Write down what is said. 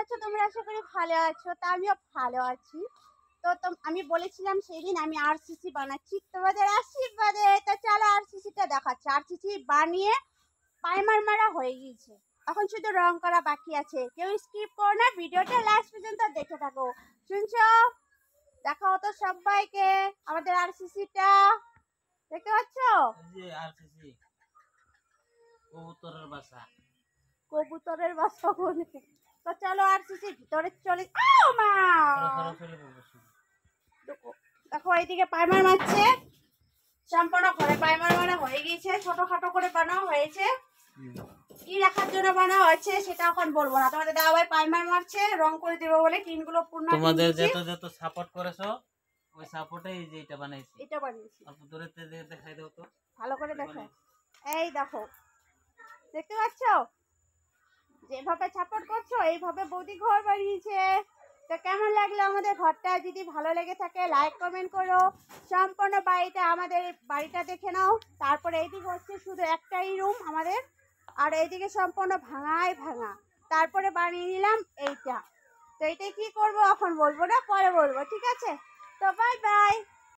আছো? তোমরা আশা করি ভালো আছো। তা আমিও ভালো আছি। তো আমি বলেছিলাম সেদিন আমি আরসিসি বানাচ্ছি তোমাদের আশীর্বাদে। তো চলো আরসিসিটা দেখাচ্ছি। আরসিসি বানিয়ে প্রাইমার মারা হয়ে গিয়েছে, এখন শুধু রং করা বাকি আছে। কেউ স্কিপ করো না, ভিডিওটা লাস্ট পর্যন্ত দেখে থাকো। শুনছো? দেখাও তো সবাইকে আমাদের আরসিসিটা, দেখতে পাচ্ছ? কবুতরের বাসা, কবুতরের বাসা বলে। তো চলো আরসিসি ভিতরে চলে। মা দেখো এইদিকে প্রাইমার মারছে, সম্পূর্ণ ঘরে প্রাইমার মারা হয়ে গিয়েছে। ছোটখাটো করে বানানো হয়েছে, কি রাখার জন্য বানানো হয়েছে সেটা এখন বলবো না। তোমাদের দাদা ভাই প্রাইমার মারছে রং করে দিবে বলে টিনগুলো পূর্ণ। তোমাদের যত সাপোর্ট করেছো ওই সাপোর্টে এই যে এটা বানাইছি। এটা বানিয়েছি, অল্প দূরে দেখাই দাও তো, ভালো করে দেখো। এই দেখো, দেখতে পাচ্ছ? যেভাবে সাপোর্ট করছো এইভাবে বৌদি ঘর বানিয়েছে। তো কেমন লাগলো আমাদের ঘরটা? যদি ভালো লেগে থাকে লাইক কমেন্ট করো। সম্পূর্ণ বাড়িটা, আমাদের বাড়িটা দেখে নাও। তারপরে এইদিকে হচ্ছে শুধু একটাই রুম আমাদের, আর এইদিকে সম্পূর্ণ ভাঙাই ভাঙা। তারপরে বানিয়ে নিলাম এইটা। তো এইটাই কি করবো এখন বলবো না, পরে বলবো, ঠিক আছে? তো বাই বাই।